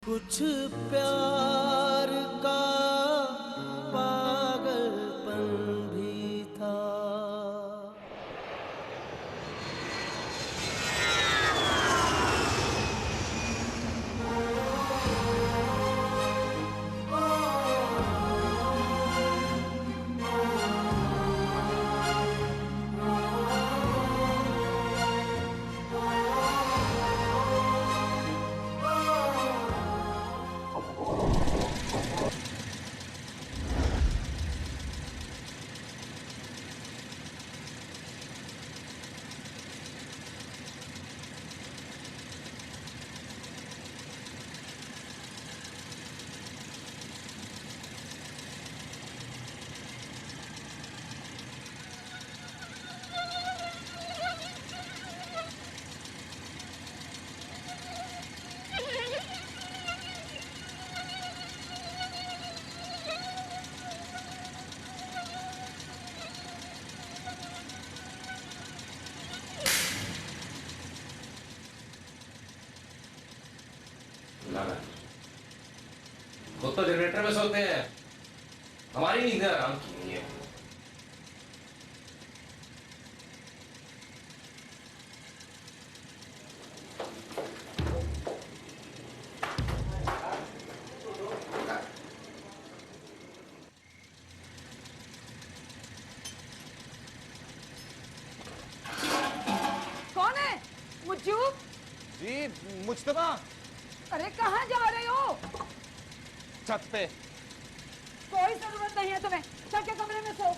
कुछ प्यार का पागलपन भी था। खुद तो जनरेटर में सोते हैं, हमारी नींद आराम की नहीं है। कौन है? मुज्जू? जी मुज्तबा। अरे कहाँ जा रहे हो? छत पे। कोई जरूरत नहीं है तुम्हें, चल के कमरे में सो।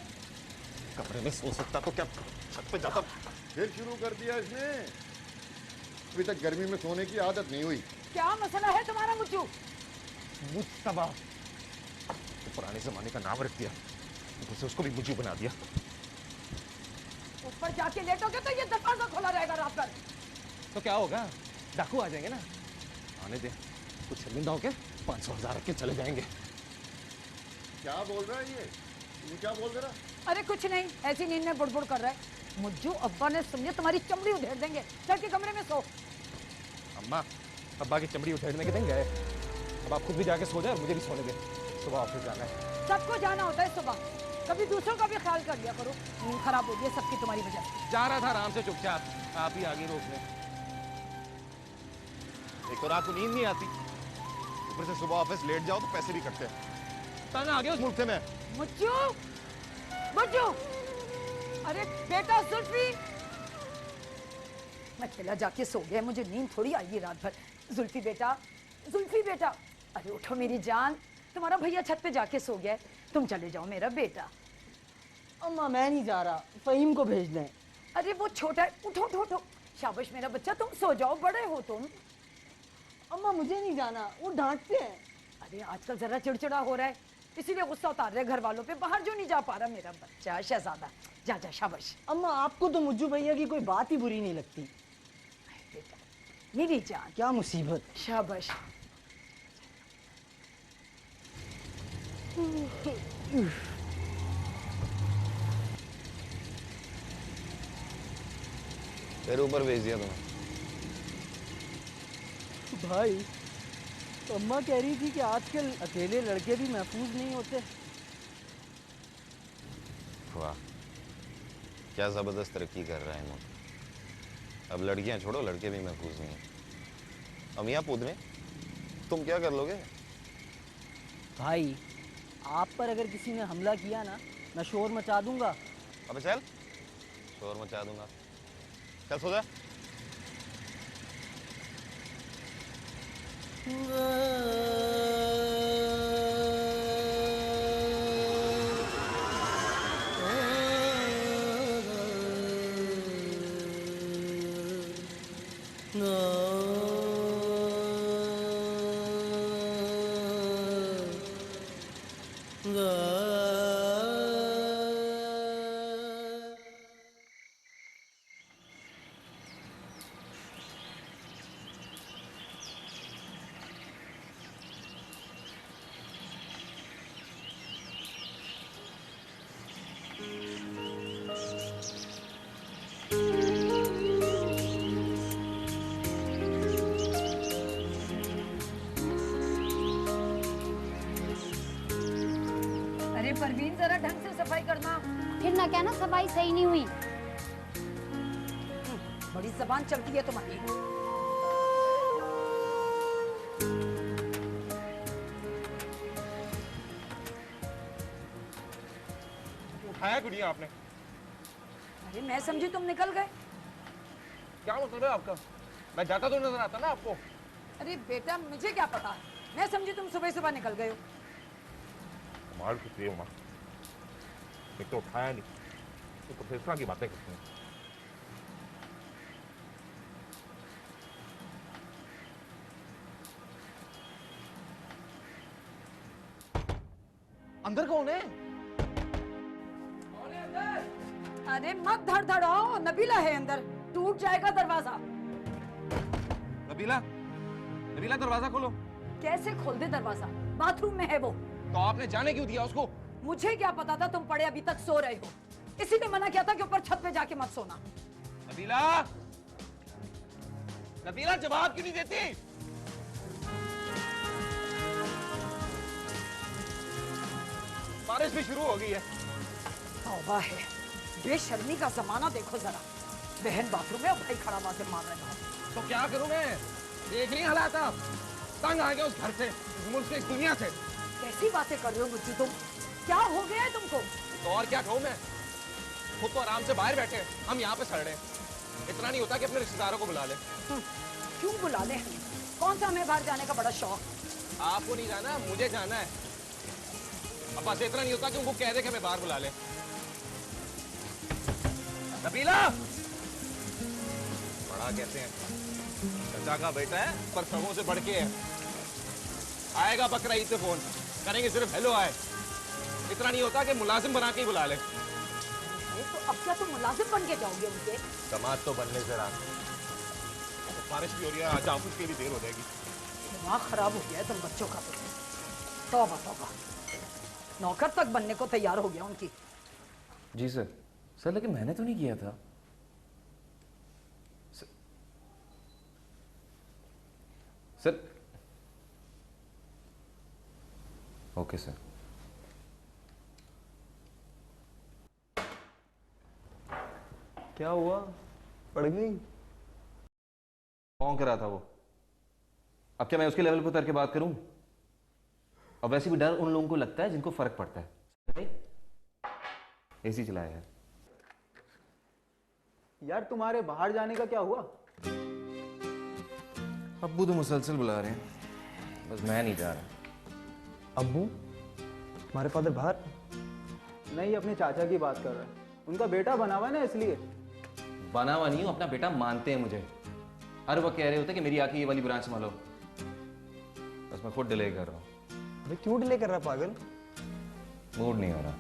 कमरे में सो सकता तो क्या छत पे जाता? फिर शुरू कर दिया इसने। अभी तक गर्मी में सोने की आदत नहीं हुई। क्या मसला है तुम्हारा मुज्जू? मुज्तबा तो पुराने जमाने का नाम रख दिया, ऊपर से उसको भी मुज्जू बना दिया। ऊपर जाके लेटोगे तो ये दरवाजा खुला रहेगा रात भर। तो क्या होगा, डाकू आ जाएंगे ना। आने दे, कुछ शर्मिंदा होके 500,000 रख के चले जाएंगे। क्या बोल रहा है ये क्या बोल रहा? अरे कुछ नहीं, ऐसी नींद में बुड़बुड़ कर रहा है। मुज्जू अब्बा ने सुनिए तुम्हारी चमड़ी उधेड़ देंगे, चल के कमरे में सो। अम्मा अब्बा की चमड़ी उधेड़ने के दिन गए, अब आप खुद भी जाके सो जाए और मुझे भी सोने दे, सुबह ऑफिस जाना है। सबको जाना होता है सुबह, कभी दूसरों का भी ख्याल कर लिया करो। नींद खराब हो गई है सबकी तुम्हारी वजह से। जा रहा था आराम से चुपचाप, आप ही आगे रोकने। एक तो रात को नींद नहीं आती, ऊपर से सुबह ऑफिस लेट जाओ तो पैसे भी कटते हैं। तंग आ गया उस मुल्क से मैं। मुज्जू, मुज्जू, अरे बेटा जुल्फी, मैं चला जाके सो गया, मुझे नींद थोड़ी आएगी रात भर। जुल्फी बेटा, जुल्फी बेटा, अरे उठो मेरी जान, तुम्हारा भैया छत पे जाके सो गया है, तुम चले जाओ मेरा बेटा। अम्मा मैं नहीं जा रहा, फहीम को भेज दें। अरे वो छोटा है, उठो उठो उठो, शाबाश मेरा बच्चा, तुम सो जाओ, बड़े हो तुम। अम्मा मुझे नहीं जाना, वो डांटते हैं। अरे आजकल जरा चिड़चिड़ा हो रहा है, इसीलिए गुस्सा उतार रहे घर वालों पे, बाहर जो नहीं जा पा रहा मेरा बच्चा शहजादा। जा जा शाबाश। अम्मा आपको तो मुज्जू भैया की कोई बात ही बुरी नहीं लगती। बेटा मेरी जान, क्या मुसीबत। शाबाश। फिर ऊपर भेज दिया तुम्हें। भाई अम्मा कह रही थी कि आजकल अकेले लड़के भी महफूज नहीं होते। वाह क्या जबरदस्त तरक्की कर रहा है मुल्क। अब लड़कियां छोड़ो, लड़के भी महफूज नहीं है। अमिया पुदने तुम क्या कर लोगे? भाई आप पर अगर किसी ने हमला किया ना, मैं शोर मचा दूंगा। अबे चल, शोर मचा दूंगा, चल सो जा। परवीन जरा ढंग से सफाई करना। फिर ना कहना सफाई सही नहीं हुई। बड़ी जबान चलती है तुम्हारी। उठाया गुड़िया आपने? अरे मैं समझी तुम निकल गए। क्या मतलब है आपका? मैं जाता तो नजर आता ना आपको। अरे बेटा मुझे क्या पता, मैं समझी तुम सुबह सुबह निकल गए हो। कमाल कितनी है उमा, एक तो उठाया नहीं, तो प्रोफेसर की बातें करते हैं। अंदर कौन है? अरे मत धड़धड़ाओ, नबीला है अंदर, टूट जाएगा दरवाजा। नबीला, नबीला दरवाजा खोलो। कैसे खोल दे दरवाजा, बाथरूम में है वो। तो आपने जाने क्यों दिया उसको? मुझे क्या पता था तुम पड़े अभी तक सो रहे हो, इसीलिए मना किया था कि ऊपर छत पे जाके मत सोना। नबीला, नबीला जवाब क्यों नहीं देती? बारिश भी शुरू हो गई है। तौबा है, बेशर्मी का जमाना देखो जरा। बहन बाथरूम में और भाई खड़ा आवाजें मार रहे हो। तो क्या करूं मैं? देख नहीं हालात आप, तंग आ गया उस घर से, इस मुल्क से, इस दुनिया से। कैसी बातें कर रहे हो मुझे तुम? क्या हो गया है तुमको? तो और क्या कहूं मैं? खुद तो आराम से बाहर बैठे, हम यहाँ पे सड़ रहे हैं। इतना नहीं होता कि अपने रिश्तेदारों को बुला ले। क्यों बुला ले? कौन सा हमें बाहर जाने का बड़ा शौक? आपको नहीं जाना, मुझे जाना है। अब बस इतना नहीं होता कि उनको कह दे कि हमें बाहर बुला ले। नबीला, बड़ा कहते हैं, चाचा का बेटा है पर सबों से बढ़ के है। आएगा बकरा ईद पे फोन करेंगे, सिर्फ हेलो आए। इतना नहीं होता कि मुलाजिम बना के ही बुला ले। तो अब क्या तुम मुलाजिम बन के जाओगे उनके? समाज तो बनने से रात, बारिश भी हो रही है, आज ऑफिस के लिए देर हो जाएगी। दिमाग खराब हो गया है तुम बच्चों का। तौबा तौबा, नौकर तक बनने को तैयार हो गया उनकी। जी सर। सर लेकिन मैंने तो नहीं किया था। Sir okay sir. क्या हुआ, पड़ गई? कौन कर रहा था वो? अब क्या मैं उसके लेवल पर उतर के बात करूं? और वैसे भी डर उन लोगों को लगता है जिनको फर्क पड़ता है। एसी चलाया है। यार तुम्हारे बाहर जाने का क्या हुआ? अब्बू तो मुसलसल बुला रहे हैं, बस मैं नहीं जा रहा। अब्बू? तुम्हारे फादर बाहर? नहीं, अपने चाचा की बात कर रहा है। उनका बेटा बना हुआ है ना, इसलिए। बना हुआ नहीं हूं, अपना बेटा मानते हैं मुझे। हर वक्त कह रहे होते कि मेरी आके ये वाली ब्रांच संभालो, बस मैं खुद डिले कर रहा हूँ। अरे क्यों डिले कर रहा पागल? मूड नहीं हो रहा।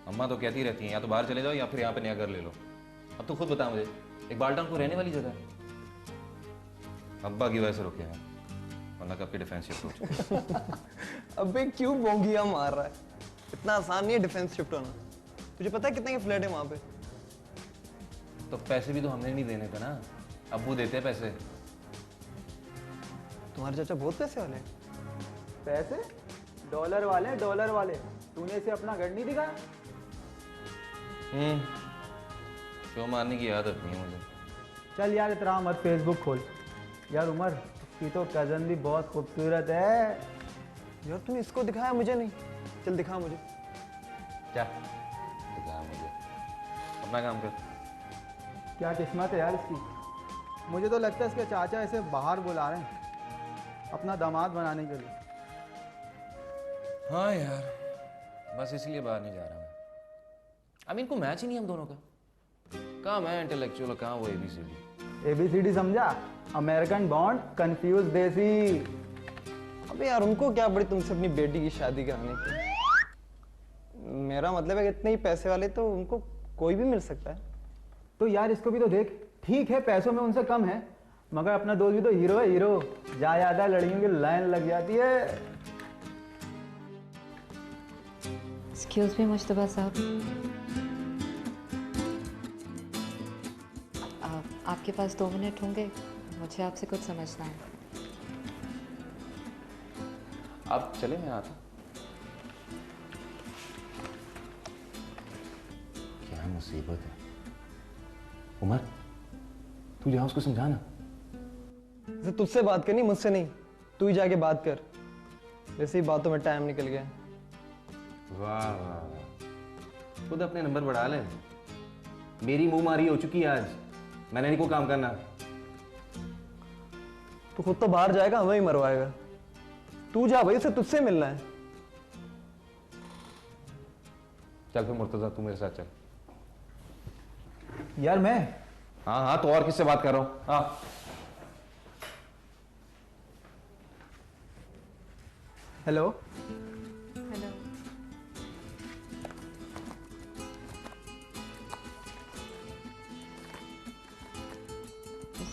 अम्मा तो कहती रहती हैं या तो बाहर चले जाओ या फिर यहाँ पे नया घर ले लो। अब तू खुद बता मुझे, एक बाल्टाउन को रहने वाली जगह है? अब्बा की वजह से रुके हैं, वरना कब के डिफेंस शिफ्ट हो चुके। अबे क्यों बोंगिया मार रहा है? इतना आसान नहीं है डिफेंस शिफ्ट होना। तुझे पता है कितने के फ्लैट है वहां पे? तो पैसे भी तो हमने नहीं देने थे ना, अब्बू देते हैं पैसे। तुम्हारे चाचा बहुत पैसे वाले हैं। पैसे? डॉलर वाले, डॉलर वाले। तूने इसे अपना घर नहीं दिखाया? शो मारने की आदत नहीं है मुझे। चल यार इतना मत फेसबुक खोल। यार उमर, इसकी तो कजन भी बहुत खूबसूरत है। यार तूने इसको दिखाया, मुझे नहीं। चल दिखा मुझे। क्या दिखाया मुझे? अपना काम कर। क्या किस्मत है यार इसकी। मुझे तो लगता है इसके चाचा इसे बाहर बुला रहे हैं अपना दामाद बनाने के लिए। हाँ यार, बस इसलिए बाहर नहीं जा रहा मैं। अब इनको मैच ही नहीं हम दोनों का। कहाँ मैं इंटेलेक्चुअल, कहाँ वो एबीसीडी। एबीसीडी समझा? अमेरिकन बॉन्ड, कंफ्यूज देसी। अबे यार उनको क्या पड़ी तुमसे अपनी बेटी की शादी कराने की? मेरा मतलब है कि इतने ही पैसे वाले तो उनको कोई भी मिल सकता है। तो यार इसको भी तो देख, ठीक है पैसों में उनसे कम है, मगर अपना दोस्त भी तो हीरो है, हीरो। जा याद है लड़कियों की लाइन लग जाती है। एक्सक्यूज मी मुश्तबा साहब, आपके पास 2 मिनट होंगे? मुझे आपसे कुछ समझना है। आप चले, मैं आता। मुसीबत है। उमर, तू जा उसको समझा ना। जैसे तुझसे बात करनी, मुझसे नहीं। तू ही जाके बात कर। वैसे ही बातों में टाइम निकल गया। वाह वाह, खुद अपने नंबर बढ़ा ले। मेरी मुंह मारी हो चुकी है आज, मैंने नहीं कोई काम करना। तू खुद तो बाहर जाएगा, हमें ही मरवाएगा। तू जा भाई, उसे तुझसे मिलना है। चल फिर मुर्तजा, तू मेरे साथ चल। यार मैं हाँ हाँ, तो और किससे बात कर रहा हूँ? हाँ हेलो। हेलो।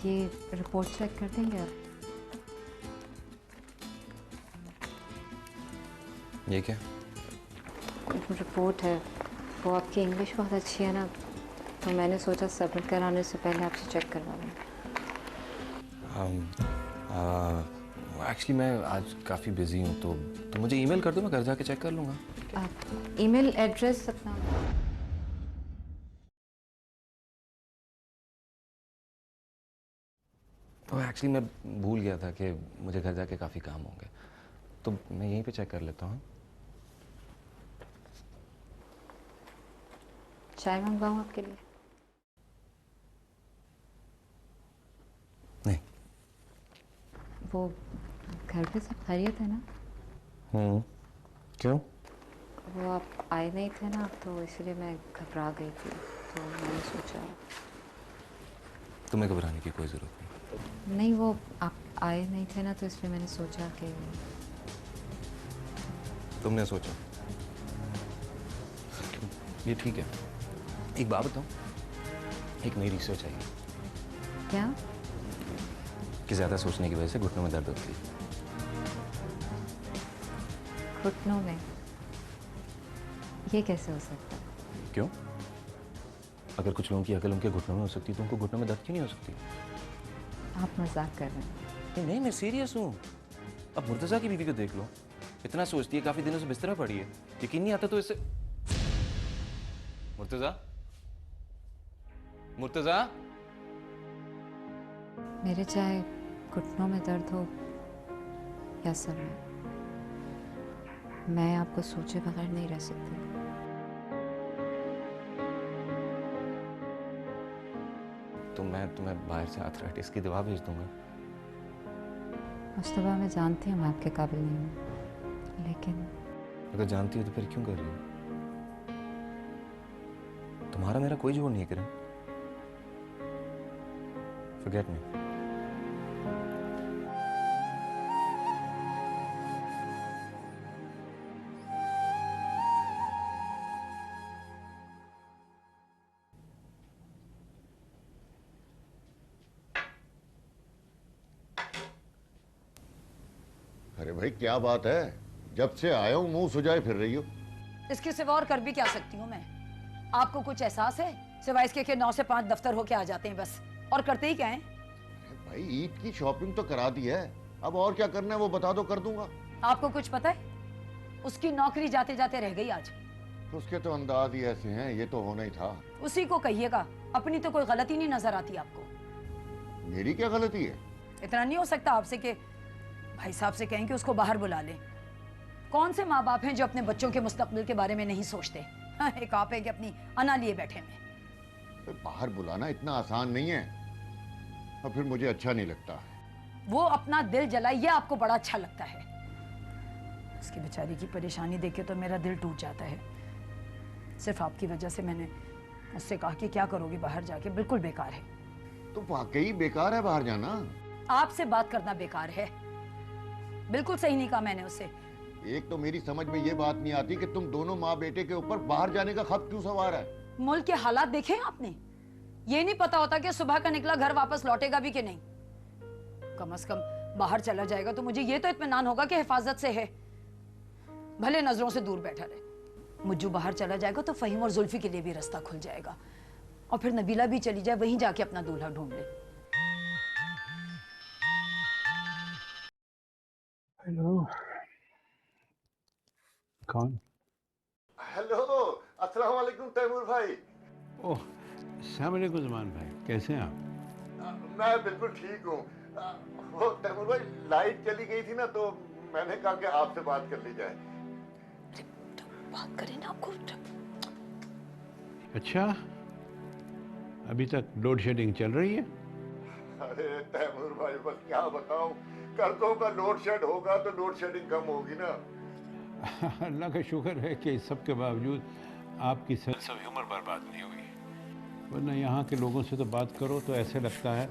ये रिपोर्ट चेक कर देंगे आप? ये क्या? रिपोर्ट है, वो आपकी इंग्लिश बहुत अच्छी है ना, तो मैंने सोचा सबमिट कराने से पहले आपसे चेक करवा लूँ। एक्चुअली मैं आज काफ़ी बिजी हूँ, तो मुझे ईमेल कर दो, मैं घर जाके चेक कर लूँगा। आप ईमेल एड्रेस अपना? तो एक्चुअली मैं भूल गया था कि मुझे घर जाके काफ़ी काम होंगे, तो मैं यहीं पे चेक कर लेता हूँ। चाय मंगवाऊँ आपके लिए? नहीं। वो घर पे सब खैरियत है ना? क्यों? वो आप आए नहीं थे ना, तो इसलिए मैं घबरा गई थी, तो मैंने सोचा। तुम्हें घबराने की कोई ज़रूरत नहीं। नहीं, वो आप आए नहीं थे ना, तो इसलिए मैंने सोचा कि। तुमने सोचा? ये ठीक है। एक बात बताऊं, एक नई रिसर्च आई है क्या? कि ज़्यादा सोचने की वजह से घुटनों में दर्द होती है। घुटनों में? ये कैसे हो सकता है? क्यों? अगर कुछ लोगों की अकल उनके घुटनों में हो सकती है, तो उनको घुटनों में दर्द क्यों नहीं हो सकती? आप मजाक कर रहे हैं? नहीं, मैं सीरियस हूँ। अब मुर्तज़ा की बीवी को देख लो, इतना सोचती है, काफ़ी दिनों से बिस्तर में पड़ी है, यकीन नहीं आता तो इससे। मुर्तज़ा, मुर्तज़ा। मेरे चाहे घुटनों में दर्द हो या सर में, मैं आपको सोचे बगैर नहीं रह सकती। तो मैं तुम्हें बाहर से आर्थराइटिस की दवा भेज दूंगा। मुस्तफा, मैं जानती हूँ मैं आपके काबिल नहीं हूँ, लेकिन अगर जानती हो तो फिर क्यों कर रही हो? तुम्हारा मेरा कोई जोड़ नहीं है किरण। Forget me. अरे भाई क्या बात है, जब से आया हूं मुंह सुजाए फिर रही हो। इसके सिवा और कर भी क्या सकती हूँ मैं? आपको कुछ एहसास है? सिवाय इसके कि 9 से 5 दफ्तर होके आ जाते हैं बस, और करते ही क्या है? भाई ईद की शॉपिंग तो करा दी है, अब और क्या करना है वो बता दो, कर दूंगा। आपको कुछ पता है? उसकी नौकरी जाते जाते रह गई आज। तो उसके तो अंदाज ही ऐसे हैं, ये तो होना ही था। उसी को कहिएगा, अपनी तो कोई गलती नहीं नजर आती आपको। मेरी क्या गलती है? इतना नहीं हो सकता आपसे कि भाई साहब से कहें कि उसको बाहर बुला लें। कौन से माँ बाप हैं जो अपने बच्चों के मुस्तकबिल के बारे में नहीं सोचते? हाँ, एक आप है कि अपनी अना लिए बैठे हैं। तो बाहर बुलाना इतना आसान नहीं है, और फिर मुझे अच्छा नहीं लगता है। वो अपना दिल जलाए, ये आपको बड़ा अच्छा लगता है। उसकी बेचारी की परेशानी देख के तो मेरा दिल टूट जाता है। सिर्फ आपकी वजह से मैंने उससे कहा कि क्या करोगी बाहर जाके, बिल्कुल बेकार है। तो वाकई बेकार है बाहर जाना। आपसे बात करना बेकार है, बिल्कुल सही नहीं कहा मैंने उससे। एक तो मेरी समझ में ये बात नहीं आती कि तुम दोनों माँ बेटे के ऊपर बाहर जाने का खत क्यों सवार है। मुल्क के हालात देखे हैं आपने? ये नहीं पता होता कि सुबह का निकला घर वापस लौटेगा भी कि नहीं। कम से कम बाहर चला जाएगा तो मुझे ये तो इत्मीनान होगा कि हिफाजत से है, भले नजरों से दूर बैठा रहे। मुज्जू बाहर चला जाएगा तो फहीम और जुल्फी के लिए भी रास्ता खुल जाएगा, और फिर नबीला भी चली जाए, वहीं जाके अपना दूल्हा ढूंढ ले। हेलो, कौन? हेलो, अस्सलाम वालेकुम तैमूर भाई। ओह, अस्सलाम वालेकुम ज़मान भाई, कैसे हैं आप? मैं बिल्कुल ठीक हूँ। वो तैमूर भाई, लाइट चली गई थी ना, तो मैंने कहा कि आपसे बात कर ली जाए। बात करें ना आपको। अच्छा, अभी तक लोड शेडिंग चल रही है? अरे तैमूर भाई, बस क्या बताऊं, कर्जों का लोड शेड होगा तो लोड शेडिंग कम होगी ना। अल्लाह का शुक्र है कि इस सब के बावजूद आपकी सेंस ऑफ ह्यूमर बर्बाद नहीं हुई, वरना यहाँ के लोगों से तो बात करो तो ऐसे लगता है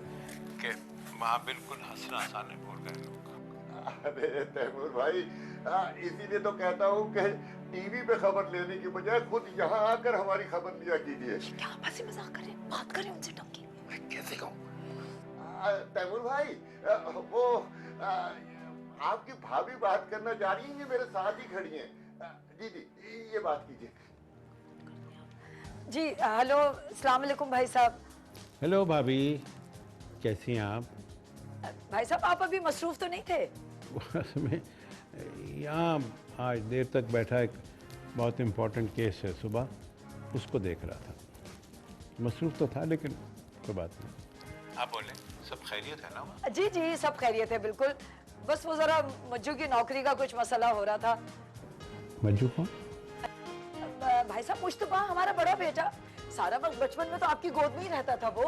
कि वहाँ बिल्कुल हंसना आसान है भूल गए लोग। अरे तैमूर भाई, इसीलिए तो कहता हूँ कि टीवी पे खबर लेने की बजाय खुद यहाँ आकर हमारी खबर लिया कीजिए। क्या हंसी मजाक करें, बात करें उनसे ढंग की। मैं कैसे कहूँ तैमूर भाई, वो आपकी भाभी बात करना चाह रही है, ये मेरे साथ ही खड़ी हैं। जी जी, ये बात कीजिए। जी हेलो, अस्सलाम वालेकुम भाई साहब। हेलो भाभी, कैसी हैं आप? भाई साहब, आप अभी मसरूफ तो नहीं थे? असल में यहाँ आज देर तक बैठा एक बहुत इम्पोर्टेंट केस है, सुबह उसको देख रहा था। मसरूफ तो था लेकिन कोई बात नहीं। आप बोलें, सब खैरियत है ना? जी जी, सब खैरियत है बिल्कुल। बस वो जरा मज्जू की नौकरी का कुछ मसला हो रहा था। मज्जू कौन? भाई साहब, मुश्तबा हमारा बड़ा बेटा, सारा वक्त बचपन में तो आपकी गोद में ही रहता था वो।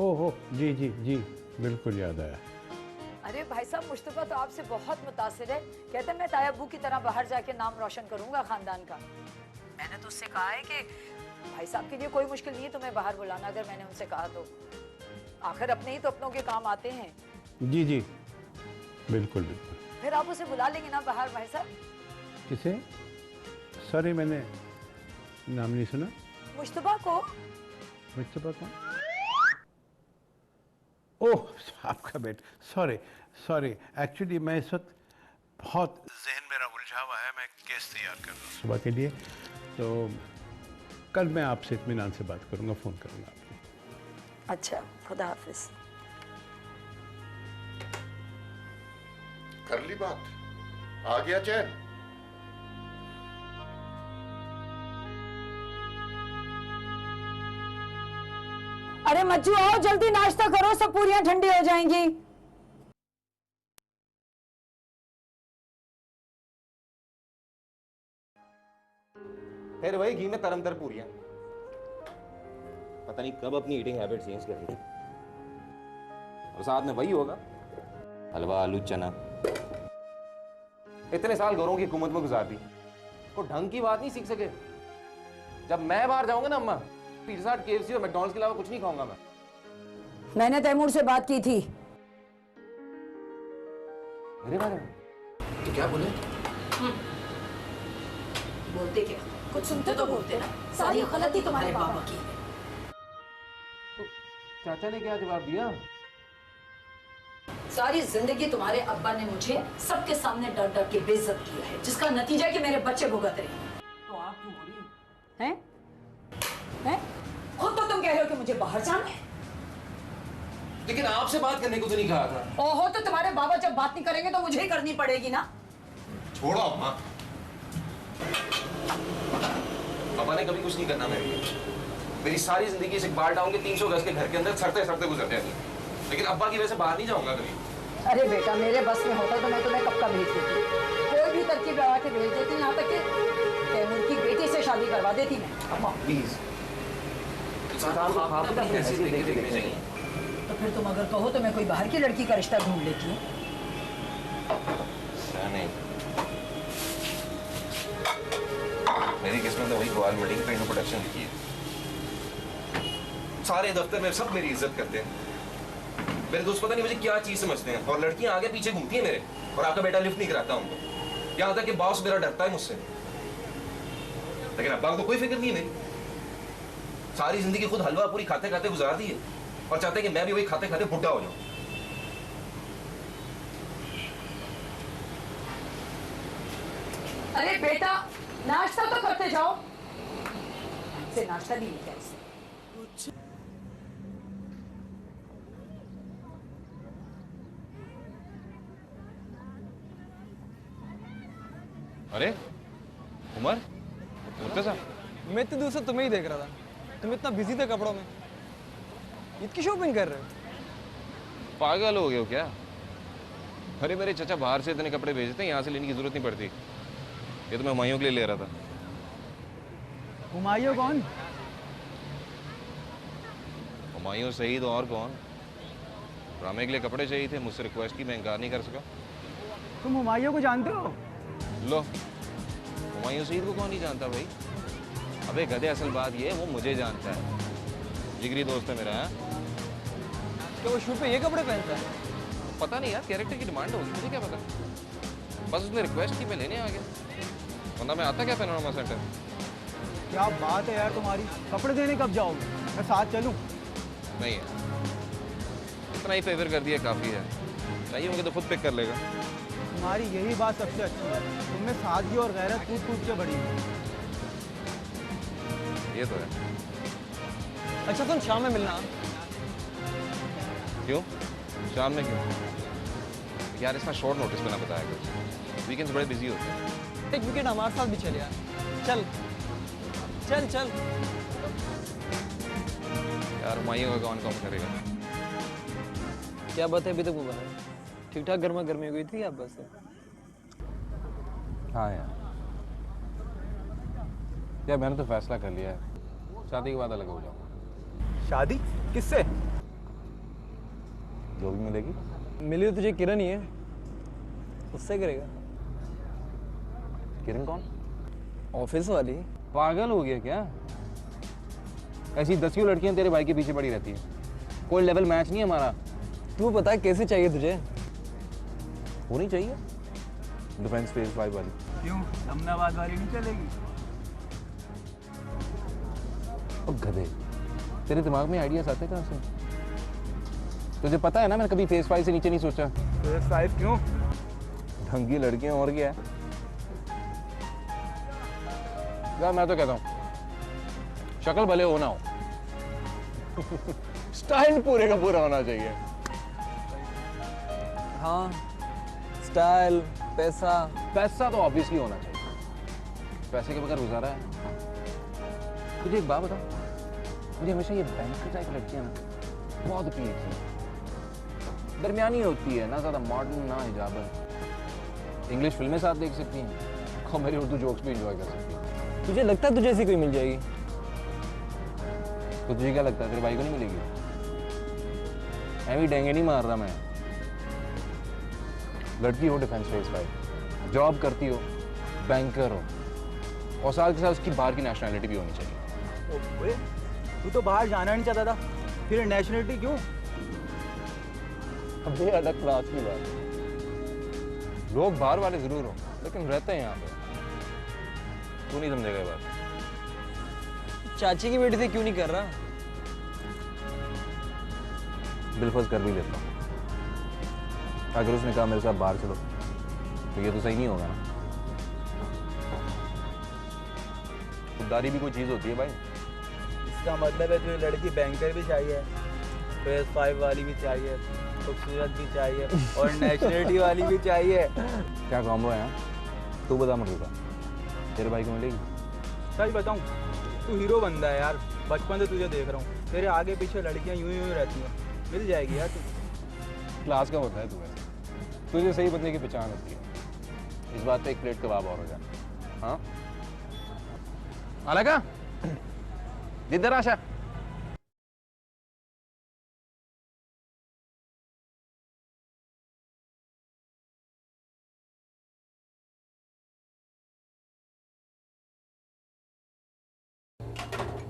ओहो, जी जी जी, बिल्कुल याद आया। अरे भाई साहब, मुश्तबा तो आपसे बहुत मुतासिर है, कहते हैं मैं ताया अब्बू की तरह बाहर जाके नाम रोशन करूंगा खानदान का। मैंने तो उससे कहा है कि भाई साहब के लिए कोई मुश्किल नहीं है तुम्हें बाहर बुलाना, अगर मैंने उनसे कहा तो। आखिर अपने ही तो अपनों के काम आते हैं। जी जी, बिल्कुल बिल्कुल। फिर आप उसे बुला लेंगे ना बाहर भाई साहब? किसे? सॉरी, मैंने नाम नहीं सुना। मुश्तबा को। मुश्तबा कौन? ओह, आपका बेटा। सॉरी सॉरी, एक्चुअली मैं इस वक्त बहुत जहन मेरा उलझा हुआ है, मैं केस तैयार कर रहा हूँ सुबह के लिए, तो कल मैं आपसे इत्मीनान से बात करूँगा, फ़ोन करूँगा आपको। अच्छा, खुदा हाफिज। कर ली बात, आ गया चैन। अरे मज्जू आओ, जल्दी नाश्ता करो, सब पूरियां ठंडी हो जाएंगी। फिर वही घी में तरमतर पूरियां। पता नहीं कब अपनी ईटिंग हैबिट चेंज करेगी। और साथ में वही होगा, हलवा आलू चना। इतने साल घरों की हुकूमत में गुजार दी, को ढंग की बात नहीं सीख सके। जब मैं बाहर जाऊंगा ना अम्मा, पिज़्ज़ा हट, KFC और मैकडॉनल्ड्स के अलावा कुछ नहीं खाऊंगा मैं। मैंने तैमूर से बात की थी। मेरे बारे में? तो क्या बोले? बोलते क्या, कुछ सुनते तो बोलते ना। सारी गलती तुम्हारे पापा की। तो चाचा ने क्या जवाब दिया? सारी जिंदगी तुम्हारे अब्बा ने मुझे सबके सामने डर डर के बेइज्जत किया है, जिसका नतीजा है कि मेरे बच्चे भुगत रहे हैं। तो आप क्यों बोली? हैं? हैं? खुद तो तुम कह रहे हो कि मुझे बाहर जाना है। लेकिन आपसे बात करने को तो नहीं कहा था। ओहो, तो तुम्हारे बाबा जब बात नहीं करेंगे तो मुझे ही करनी पड़ेगी ना। छोड़ो अम्मा। पापा ने कभी कुछ नहीं करना मेरी सारी जिंदगी इस इकबाल टाउन के 300 गज के घर के अंदर सड़ते सड़ते गुजर जाती, लेकिन अब्बा की वजह से बाहर नहीं जाऊंगा कभी। अरे बेटा, मेरे बस में होता तो मैं तुम्हें कब का भेज देती, कोई भी तरकीब लगा के भेज देती, यहाँ तक कि तैमूर की बेटी से शादी करवा देती मैं। अम्मा प्लीज, तो फिर तुम अगर कहो तो मैं कोई बाहर की लड़की का रिश्ता ढूंढ लेती हूँ। नहीं, मेरी किस्मत में वही गोवाल मीटिंग पे प्रोडक्शन लिखी है। सारे दफ्तर में सब मेरी इज्जत करते हैं। मेरे दोस्त पता नहीं मुझे क्या चीज समझते हैं, और लड़कियां आगे पीछे घूमती हैं मेरे, और आपका बेटा लिफ्ट नहीं कराता उनको। यहाँ तक कि बॉस मेरा डरता है मुझसे, लेकिन अब्बा को तो कोई फिक्र नहीं है मेरी। सारी जिंदगी खुद हलवा पूरी खाते खाते गुजार दी है, और चाहते हैं कि मैं भी वही खाते खाते बुढ़ा हो जाऊं। अरे बेटा, नाश्ता तो करते जाओ। से नाश्ता नहीं मिलता इससे। अरे उमर, मुर्तजा, मैं तो दूसरा तुम्हें ही देख रहा था। तुम इतना बिजी थे कपड़ों में, ईद की शॉपिंग कर रहे हो? पागल हो गए हो क्या? अरे मेरे चचा बाहर से इतने कपड़े भेजते हैं, यहाँ से लेने की जरूरत नहीं पड़ती। ये तो मैं हुमायूं के लिए ले रहा था। हुमायूं कौन? हुमायूं सईद और कौन? ड्रामे के लिए कपड़े चाहिए थे, मुझसे रिक्वेस्ट की, मैं इनकार नहीं कर सका। तुम हुमायूं को जानते हो? लो, हुमायूं सईद को कौन नहीं जानता भाई? अबे गधे, असल बात ये है वो मुझे जानता है, जिगरी दोस्त है मेरा। है क्या वो शूट पे ये कपड़े पहनता है? पता नहीं यार, कैरेक्टर की डिमांड होगी, मुझे क्या पता। बस उसने रिक्वेस्ट की, मैं लेने आ गया, वरना मैं आता क्या पैनोरामा सेंटर। क्या बात है यार तुम्हारी, कपड़े देने कब जाओगे? मैं साथ चलूं? नहीं है, इतना ही फेवर कर दिया काफ़ी है, चाहिए होंगे तो खुद पिक कर लेगा। तुम्हारी यही बात सबसे अच्छी है, तुमने सादगी और गैरत कूद कूद के बढ़ी है। ये तो है। अच्छा तुम शाम में मिलना। क्यों? शाम में क्यों? यार इतना शॉर्ट नोटिस में ना बताया कुछ, वीकेंड्स बड़े बिजी होते हैं। एक वीकेंड हमारे साथ भी चले यार, चल चल चल। यार हुमायूं का कौन काम करेगा? क्या बात है, अभी तक वो बना ठीक ठाक गर्मा गर्मी हो गई थी आप बस? हाँ यार मैंने तो फैसला कर लिया है, शादी के बाद अलग हो जाऊंगा। शादी किससे? जो भी मिलेगी। मिली तो तुझे किरण ही है, उससे करेगा। किरण कौन? ऑफिस वाली। पागल हो गया क्या? ऐसी 10 लड़कियां तेरे भाई के पीछे पड़ी रहती हैं, कोई लेवल मैच नहीं है हमारा। तू बता कैसे चाहिए तुझे? होनी चाहिए डिफेंस फेज 5 वाली। क्यों, अहमदाबाद वाली नहीं चलेगी? और गधे, तेरे दिमाग में आइडियाज आते कहाँ से? तुझे पता है ना, मैंने कभी फेज 5 से नीचे नहीं सोचा। फेज 5 क्यों? ढंग की लड़कियां और क्या है यार, मैं तो कहता हूँ शक्ल भले हो ना हो स्टाइल पूरे का पूरा होना चाहिए। हाँ, स्टाइल, पैसा तो ऑब्वियसली होना चाहिए, पैसे के बगैर गुजारा है? तुझे एक बात बताऊं, मुझे हमेशा ये बैंकर टाइप लड़कियां ना बहुत अपील की, दरमियानी होती है, ना ज्यादा मॉडर्न ना हिजाबन, इंग्लिश फिल्में साथ देख सकती हैं और मेरी उर्दू जोक्स भी एंजॉय कर सकती हैं। तुझे लगता है तुझे ऐसी कोई मिल जाएगी? तो तुझे क्या लगता है तेरे भाई को नहीं मिलेगी? ऐवी डेंगे नहीं मार रहा मैं। लड़की हो डिफेंस फेज 5, जॉब करती हो, बैंकर हो, और साथ के साथ उसकी बाहर की नेशनैलिटी भी होनी चाहिए। ओए, तू तो बाहर जाना नहीं चाहता था, फिर नेशनलिटी क्यों? अब ये अलग क्लास की बात है, लोग बाहर वाले जरूर हो लेकिन रहते हैं यहाँ पे, तू नहीं समझेगा ये बात। चाची की बेटी से क्यों नहीं कर रहा? बिलफर्ज कर भी लेता हूँ, अगर उसने कहा मेरे साथ बाहर चलो तो ये तो सही नहीं होगा ना। खुददारी भी कोई चीज़ होती है भाई। इसका मतलब है तुझे लड़की बैंकर भी चाहिए, फेज 5 वाली भी चाहिए, खूबसूरत भी चाहिए और नेशनलिटी वाली भी चाहिए। क्या कॉम्बो है यार? तू बता मर्द, तेरे भाई को मिलेगी? सच बताऊं, तू हीरो बंदा है यार, बचपन से तुझे देख रहा हूँ, तेरे आगे पीछे लड़कियां यूं यूं रहती हैं, मिल जाएगी यार तू। क्लास का होता है तू, ऐसा तुझे सही बंदे की पहचान होती है। इस बात पे एक प्लेट कबाब और हो जाए। हाँ अलगा जिधर आशा।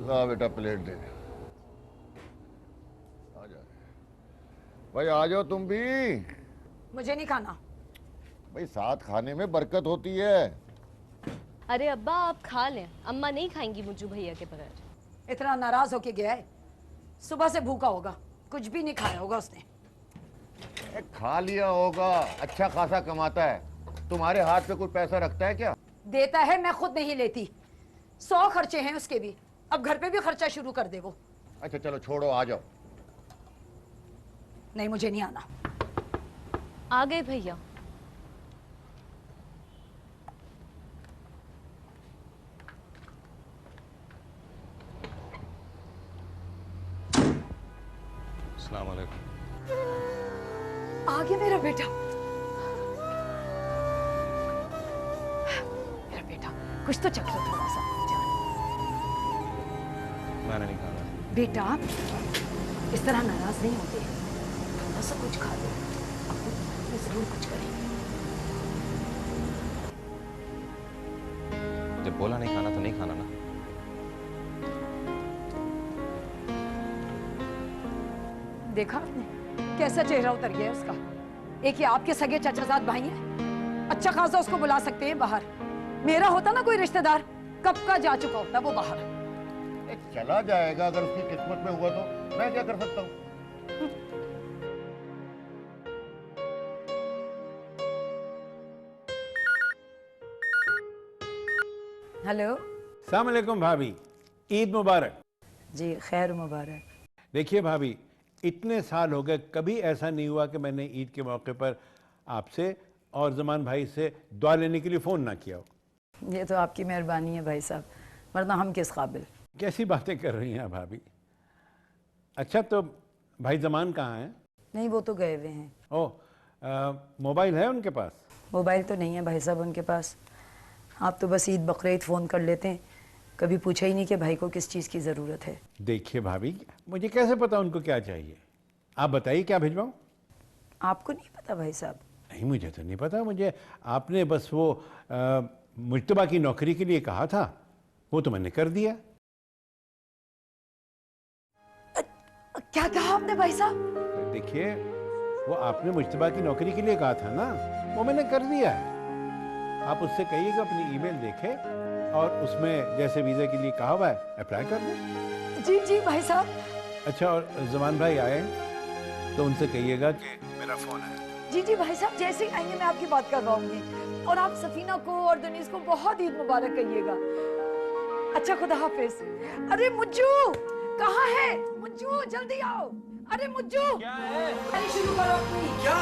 ला बेटा प्लेट दे। आ जा भाई, आ जाओ तुम भी। मुझे नहीं खाना। भाई साथ खाने में बरकत होती है। अरे अब्बा आप खा लें, अम्मा नहीं खाएंगी मुज्जू भैया के बगैर। इतना नाराज होके गया है, सुबह से भूखा होगा, कुछ भी नहीं खाया होगा उसने। खा लिया होगा, अच्छा खासा कमाता है, तुम्हारे हाथ पे कोई पैसा रखता है क्या? देता है, मैं खुद नहीं लेती। 100 खर्चे हैं उसके भी, अब घर पे भी खर्चा शुरू कर दे वो। अच्छा चलो छोड़ो, आ जाओ। नहीं मुझे नहीं आना। आ गए भैया। अस्सलाम वालेकुम। आ गया मेरा बेटा। मेरा बेटा कुछ तो चख लो थोड़ा सा। मैंने नहीं खाना। बेटा इस तरह नाराज नहीं होते, थोड़ा सा कुछ खा लो, आपको जरूर कुछ करेंगे। जब बोला नहीं खाना तो नहीं खाना ना। देखा आपने कैसा चेहरा उतर गया उसका। एक ही आपके सगे चचाजाद भाई हैं, अच्छा खासा उसको बुला सकते हैं बाहर। मेरा होता ना कोई रिश्तेदार, कब का जा चुका होता वो बाहर। चला जाएगा, अगर उसकी किस्मत में हुआ तो मैं क्या कर सकता हूँ। हेलो। अस्सलाम वालेकुम भाभी, ईद मुबारक। जी खैर मुबारक। देखिए भाभी, इतने साल हो गए, कभी ऐसा नहीं हुआ कि मैंने ईद के मौके पर आपसे और जमान भाई से दुआ लेने के लिए फ़ोन ना किया हो। ये तो आपकी मेहरबानी है भाई साहब, वरना हम किस काबिल। कैसी बातें कर रही हैं भाभी। अच्छा तो भाई जमान कहाँ हैं? नहीं वो तो गए हुए हैं। ओह, मोबाइल है उनके पास? मोबाइल तो नहीं है भाई साहब उनके पास। आप तो बस ईद बकरीद फ़ोन कर लेते हैं, कभी पूछा ही नहीं कि भाई को किस चीज़ की ज़रूरत है। देखिए भाभी, मुझे कैसे पता उनको क्या चाहिए? आप बताइए क्या भिजवाऊँ? आपको नहीं पता भाई साहब? नहीं मुझे तो नहीं पता। मुझे आपने बस वो मुश्तबा की नौकरी के लिए कहा था, वो तो मैंने कर दिया। क्या कहा आपने भाई साहब? देखिए, वो आपने मुश्तबा की नौकरी के लिए कहा था ना, वो मैंने कर दिया है। आप उससे कहिएगा अपनी ईमेल देखे और उसमें जैसे वीज़ा के लिए कहा हुआ है अप्लाई कर दें। जी जी भाई साहब। अच्छा, और जमान भाई आए तो उनसे कहिएगा कि मेरा फ़ोन है। जी जी भाई साहब, जैसे ही आएंगे मैं आपकी बात करवाऊंगी। और आप सफीना को और दनीश को बहुत ईद मुबारक कहिएगा। अच्छा खुदा हाफिज। अरे मुज्जू कहाँ है? मुज्जू जल्दी आओ। अरे मुज्जू क्या है? अरे शुरू करो अपनी। क्या?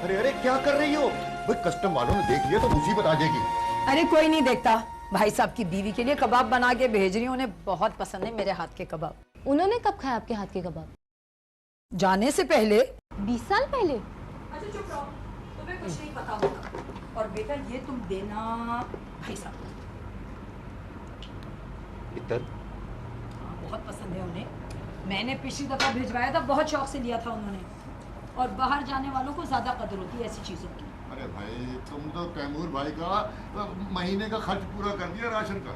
अरे अरे क्या कर रही हो? भाई कस्टम वालों ने देख लिया तो मुसीबत आ जाएगी। अरे कोई नहीं देखता। भाई साहब की बीवी के लिए कबाब बना के भेज रही हूँ, उन्हें बहुत पसंद है मेरे हाथ के कबाब। उन्होंने कब खाया आपके हाथ के कबाब? जाने से पहले। 20 साल पहले? अच्छा चुप रहो, तुम्हें कुछ नहीं पता होगा। और बेटा ये तुम देना भाई साहब को। इतर बहुत पसंद है उन्हें। मैंने पिछली दफा भिजवाया था, बहुत शौक से लिया था उन्होंने। और बाहर जाने वालों को ज्यादा कदर होती है ऐसी चीजों की। अरे भाई तुम तो तैमूर भाई का महीने का खर्च पूरा कर दिया राशन का।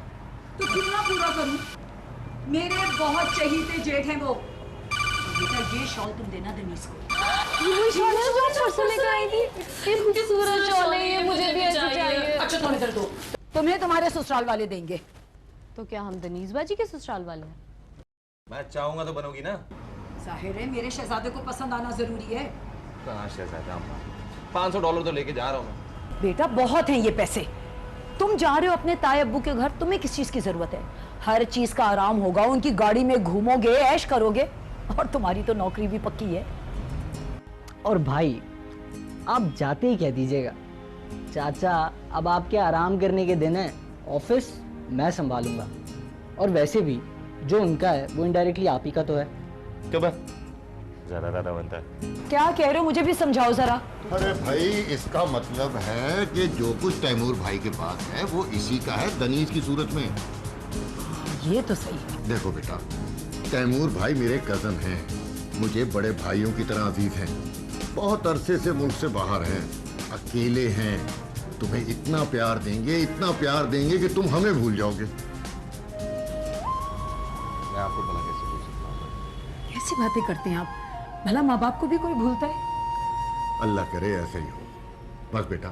तो कितना पूरा करूं? मेरे बहुत चहीते जेठ हैं वो। बेटा ये शॉल तुम देना दनीश को। ये शॉल है जो परसों लेकर आई थी। ये खूबसूरत शॉल है, ये मुझे भी ऐसे चाहिए। अच्छा तुम इधर दो, तुम्हें तुम्हारे ससुराल वाले देंगे। तो क्या हम दनीश बाजी के ससुराल वाले हैं? मैं चाहूंगा तो बनोगी ना? जाहिर है मेरे शहजादे को पसंद आना जरूरी है। कहाँ शहजादा अम्मा, $500 तो लेके जा रहा हूँ मैं। बेटा बहुत हैं ये पैसे, तुम जा रहे हो अपने ताए अब्बू के घर, तुम्हें किस चीज की जरूरत है? हर चीज का आराम होगा, उनकी गाड़ी में घूमोगे, ऐश करोगे, और तुम्हारी तो नौकरी भी पक्की है। और भाई आप जाते ही कह दीजिएगा, चाचा अब आपके आराम करने के दिन है, ऑफिस मैं संभालूंगा, और वैसे भी जो उनका है वो इनडायरेक्टली आप ही का तो है। क्यों ज्यादा दादा बनता है। क्या कह रहे हो, मुझे भी समझाओ जरा। अरे भाई इसका मतलब है कि जो कुछ तैमूर भाई के पास है वो इसी का है, दनीज की सूरत में। ये तो सही है। देखो बेटा, तैमूर भाई मेरे कजन हैं, मुझे बड़े भाइयों की तरह अजीज हैं, बहुत अरसे से मुल्क से बाहर हैं, अकेले हैं, तुम्हें इतना प्यार देंगे कि तुम हमें भूल जाओगे। मैं आपको भला कैसे भूल सकता हूँ? कैसी बातें करते हैं आप, भला माँ बाप को भी कोई भूलता है? अल्लाह करे ऐसे ही हो। बस बेटा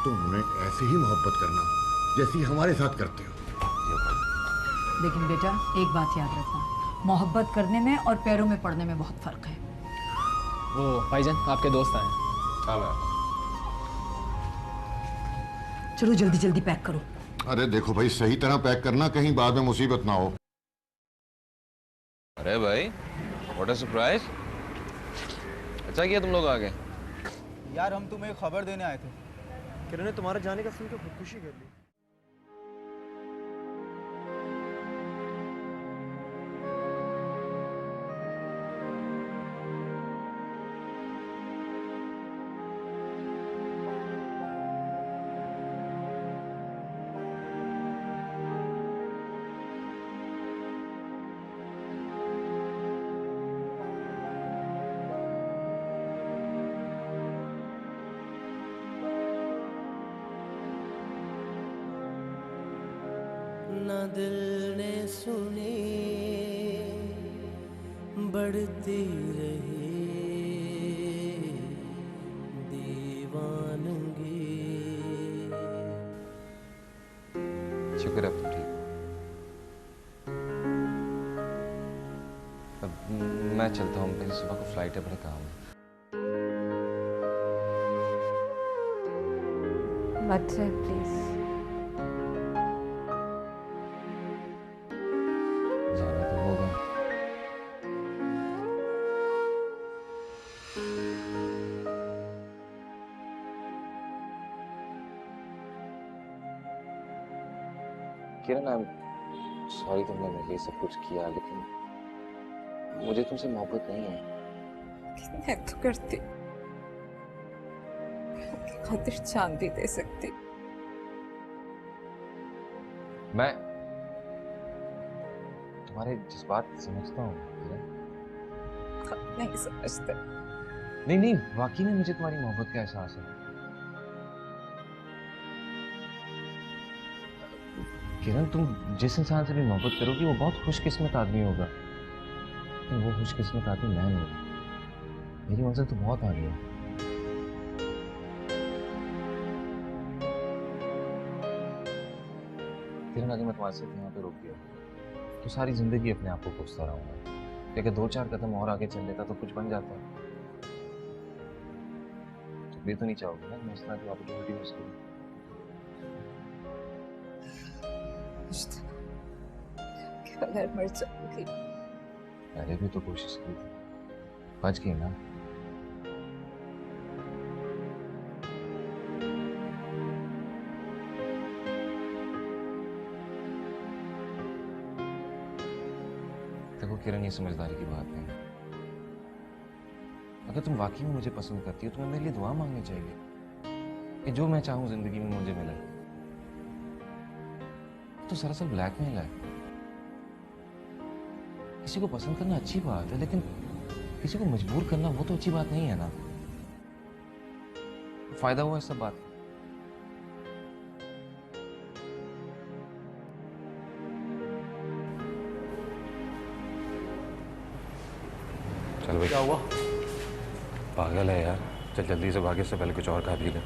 तुम उन्हें ऐसे ही मोहब्बत करना जैसी हमारे साथ करते हो। लेकिन बेटा एक बात याद रखना, मोहब्बत करने में और पैरों में पड़ने में बहुत फर्क है। वो भाईजान आपके दोस्त आए। हाँ मैं चलो जल्दी जल्दी पैक करो। अरे देखो भाई सही तरह पैक करना, कहीं बाद में मुसीबत ना हो। अरे भाई व्हाट अ सरप्राइज, अच्छा किया तुम लोग आ गए। यार हम तुम्हें खबर देने आए थे, किरण ने तुम्हारे जाने का सुन के खुदकुशी कर ली। ना दिल ने सुनी बढ़ती रही दीवानगी। शुक्र है अब तुम ठीक हो। अब मैं चलता हूँ, मेरी सुबह को फ्लाइट है, बड़े काम है। मत जाए प्लीज। जाना तो होगा। किरण आई एम सॉरी तुमने मेरे लिए सब कुछ किया, लेकिन मुझे तुमसे मोहब्बत नहीं है। मैं तो करती, खातिर जान भी दे सकती। मैं तुम्हारे जज्बात समझता हूँ किरण। नहीं समझते। नहीं नहीं, वाकई में मुझे तुम्हारी मोहब्बत का एहसास है। किरण तुम जिस इंसान से भी मोहब्बत करोगी वो बहुत खुशकिस्मत आदमी होगा, लेकिन वो खुशकिस्मत आदमी मैं नहीं। मेरी मंजिल तो बहुत आगे है। किरण अगर मैं तुम्हारे साथ यहाँ पे रुक गया तो सारी जिंदगी अपने आप को कोसता रहूंगा, लेकिन 2-4 कदम और आगे चल लेता तो कुछ बन जाता। तुम भी तो नहीं चाहोगे ना मैं इस तरह की अपॉर्चुनिटी मिस करूं। अगर मर जाऊंगी। पहले भी तो कोशिश की थी, बच गई ना। देखो किरण, ये समझदारी की बात नहीं है। अगर तुम वाकई में मुझे पसंद करती हो तो तुम्हें मेरे लिए दुआ मांगनी चाहिए कि जो मैं चाहूं जिंदगी में मुझे मिले। तो सरासर ब्लैकमेल है। किसी को पसंद करना अच्छी बात है, लेकिन किसी को मजबूर करना वो तो अच्छी बात नहीं है ना। फायदा हुआ इस सब बात। चल भाई। क्या हुआ? पागल है यार, चल जल्दी से भागे, से पहले कुछ और खा पी ले।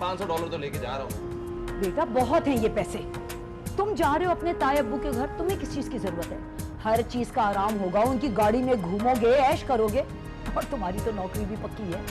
$500 तो लेके जा रहा हूँ। बेटा बहुत हैं ये पैसे। तुम जा रहे हो अपने ताए अब्बू के घर, तुम्हें किस चीज की जरूरत है? हर चीज का आराम होगा, उनकी गाड़ी में घूमोगे, ऐश करोगे, और तुम्हारी तो नौकरी भी पक्की है।